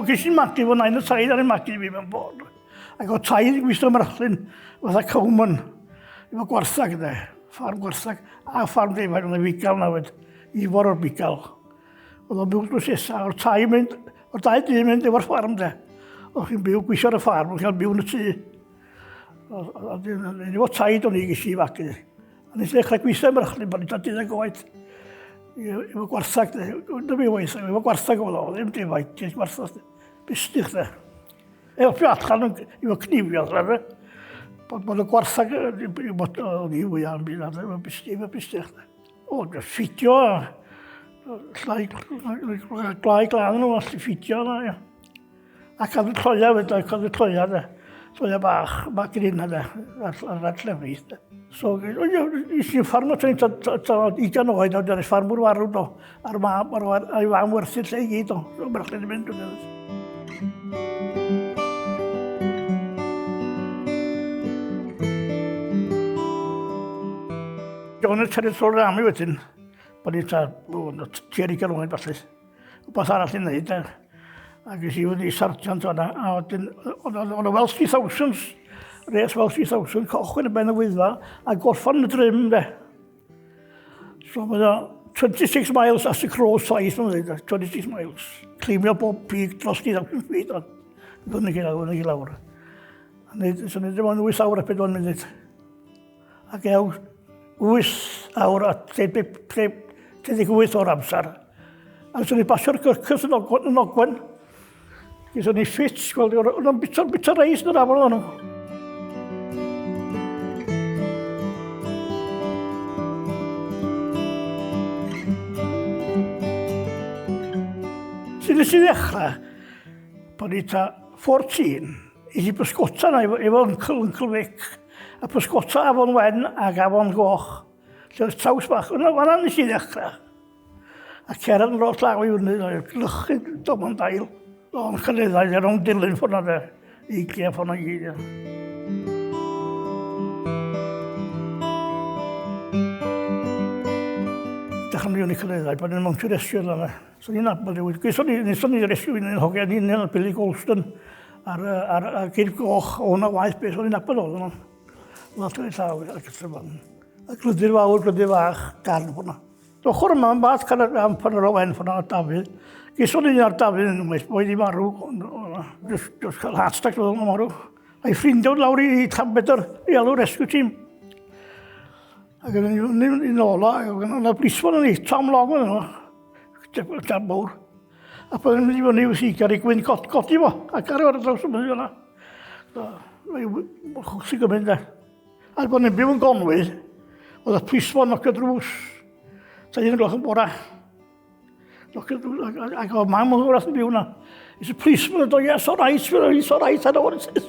gysyn magu fo nain y taid ar ei magu fi mewn bod. Ac o taid gwisgo marchlin fatha cawman. Efo gwarthag de, ffarm gwarthag a ffarm defaid yn y figal na wed. Ifor o'r bigal. Oedd o'n byw drws esa, o'r dau dyn mynd efo'r ffarm de. Oedd chi'n byw gwisio ar y ffarm, oedd chi'n byw yn y tŷ. Efo taid o'n i gysi i fagu. A nes i ddechrau gwisgo marchlin, bod ni'n dyn goed. Efo gwarthag de, efo gwarthag oedd o, ddim defaid, ti'n gwarthag de. Bystych de. Elpio allan efo cnifio, dde. Bod y gwarthag o'n i fwy am byd, efo bystych de. O, ffidio, glai glan nhw, allu ffidio yna, a cadw troia fyd, cadw troia de. Troia bach, bach grin de, ar llefrith de. So, ysyn ffarm o tyn, 20 oed, oedd yr ffarmwr warw do, a'r mab, a'i fam werthu lle i gyd o, so brachlyn i mynd o'n ydych. O'n y territorial army wedyn, bod ni tuer 20 oed falle, rhywbeth arall i'n neud. Ac ys i wedi sargeant o'na, a wedyn, o'n Welsh 3000s, res Welsh 3000, cochwyn y ben y wyddfa, a gorffan y drym, de. So, mae o 26 miles as the crow's size, mae'n dweud, 26 miles. Climio bob pig dros 10,000 feet, ond fyny i lawr. So, ni ddim ond 8 awr a 4 munud. Ac ew, 8 awr a 38 o'r amser. A so ni basio'r gyrcys yn ogwen. So ni ffit, gweld, o'n bita reis yn yr afon o'n nhw. Sy'n nes i ddechrau, bod ni ta 14, is i bysgota na efo Uncle Vic. A pysgota afon wen ac afon goch. Lle'r traws bach, yna nes i ddechrau. A cerad yn rot law i fyny, glychu domon dail. O'n cyneddau, er o'n dilyn ffwrna de, i glia ffwrna gyd. Dechrau mi o'n i cyneddau, bod ni'n mwntio resio yna. So ni'n nabod i wyd. Gwysod ni resio fi'n hogiau ni'n yn Billy Golston ar gyd goch o hwnna waith beth, so ni'n nabod oedd yna. Lot o'n i llaw ac ysgrifennu fan. A glydyr fawr, glydyr fach, garn hwnna. Ochr yma, yn bach cael am pan o'r owen ffwrna ar Dafydd. Gyson ni'n ar Dafydd yn ymwneud, boed i marw. Just cael heart attack oedd o'n marw. A'i ffrindio lawr i Llanbedr, i alw rescue team. Ac yn un ola, yna blisfon yn ei, Tom Long yn yno. Jam mawr. A pan yn mynd i fyny i'w sigar i gwyn codi fo, ac ar y draws yn mynd i fyna. Mae'n chwsig yn mynd e. A bod ni'n byw yn Gonwy, oedd y plisfon nocio drws. Ta un gloch yn bora. Ac o mam o'n wrth yn byw yna. Is y plisfon yn dod, yes, all right, I know what it is.